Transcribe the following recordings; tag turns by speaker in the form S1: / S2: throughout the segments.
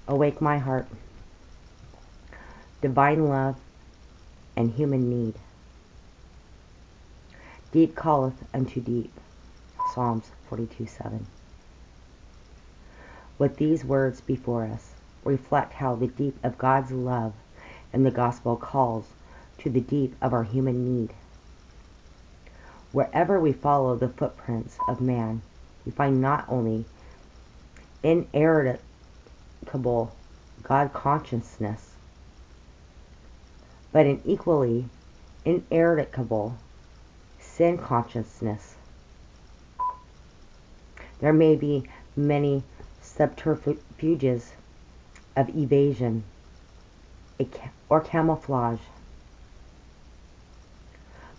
S1: Awake my heart, divine love and human need. Deep calleth unto deep. Psalms 42:7. With these words before us, reflect how the deep of God's love in the gospel calls to the deep of our human need. Wherever we follow the footprints of man, we find not only ineradicable God consciousness, but an equally ineradicable sin consciousness. There may be many subterfuges of evasion or camouflage,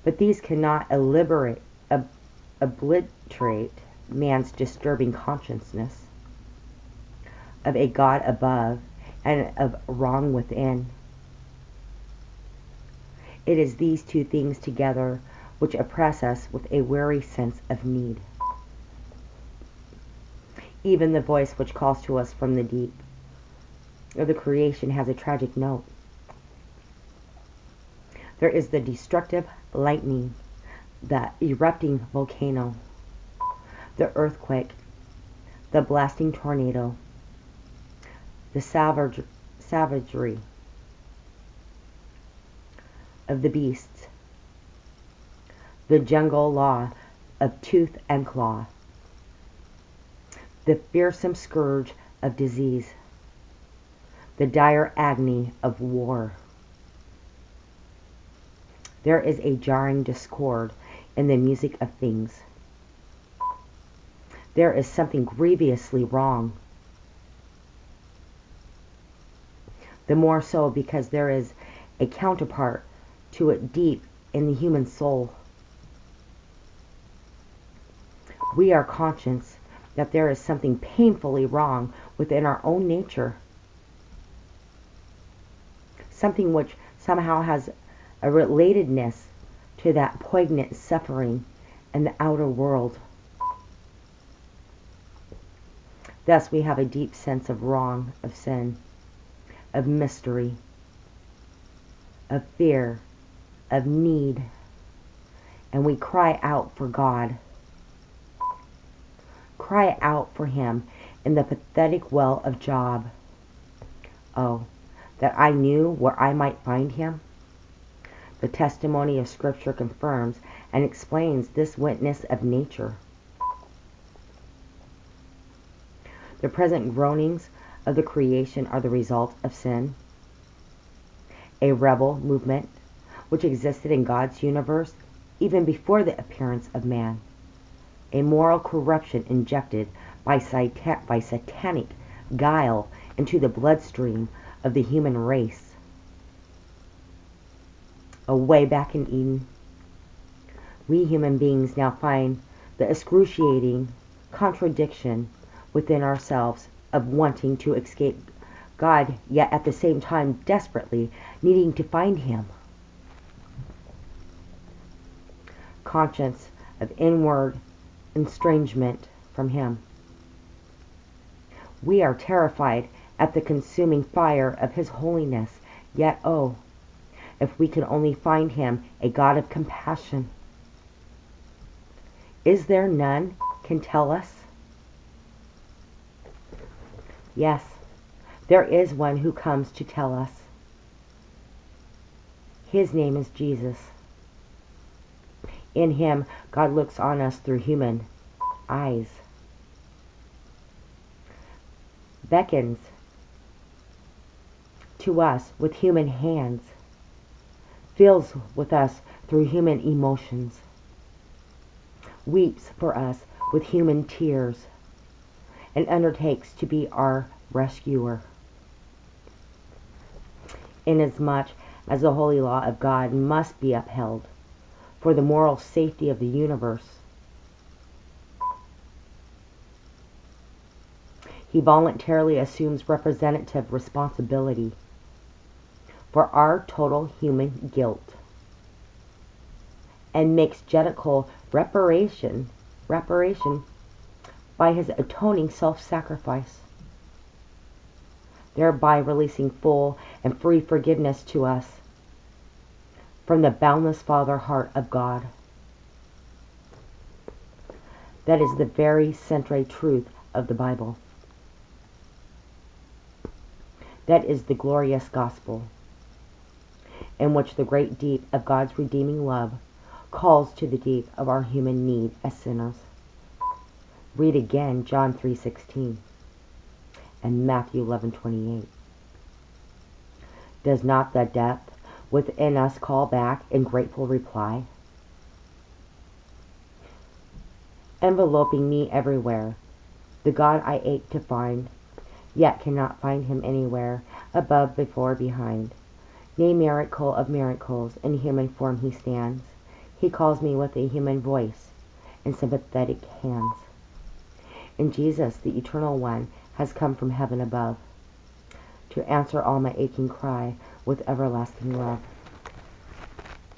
S1: but these cannot obliterate man's disturbing consciousness of a God above and of wrong within. It is these two things together which oppress us with a weary sense of need. Even the voice which calls to us from the deep of the creation has a tragic note. There is the destructive lightning, the erupting volcano, the earthquake, the blasting tornado, the savagery of the beasts, the jungle law of tooth and claw, the fearsome scourge of disease, the dire agony of war. There is a jarring discord in the music of things. There is something grievously wrong. The more so because there is a counterpart to it deep in the human soul. We are conscious that there is something painfully wrong within our own nature. Something which somehow has a relatedness to that poignant suffering in the outer world. Thus we have a deep sense of wrong, of sin, of mystery, of fear, of need, and we cry out for God. Cry out for Him in the pathetic well of Job. Oh, that I knew where I might find Him. The testimony of Scripture confirms and explains this witness of nature. The present groanings of the creation are the result of sin, a rebel movement which existed in God's universe even before the appearance of man, a moral corruption injected by satanic guile into the bloodstream of the human race. Way back in Eden, we human beings now find the excruciating contradiction within ourselves of wanting to escape God, yet at the same time desperately needing to find Him. Conscious of inward estrangement from Him. We are terrified at the consuming fire of His holiness, yet oh, if we could only find Him a God of compassion. Is there none can tell us? Yes, there is one who comes to tell us. His name is Jesus. In Him, God looks on us through human eyes, beckons to us with human hands, feels with us through human emotions, weeps for us with human tears, and undertakes to be our rescuer. Inasmuch as the holy law of God must be upheld for the moral safety of the universe, He voluntarily assumes representative responsibility for our total human guilt and makes judicial reparation by his atoning self-sacrifice, thereby releasing full and free forgiveness to us from the boundless Father heart of God. That is the very central truth of the Bible. That is the glorious gospel, in which the great deep of God's redeeming love calls to the deep of our human need as sinners. Read again John 3:16 and Matthew 11:28. Does not the depth within us call back in grateful reply? Enveloping me everywhere, the God I ache to find, yet cannot find him anywhere, above, before, behind. Nay, miracle of miracles, in human form he stands. He calls me with a human voice and sympathetic hands. And Jesus, the Eternal One, has come from heaven above to answer all my aching cry with everlasting love.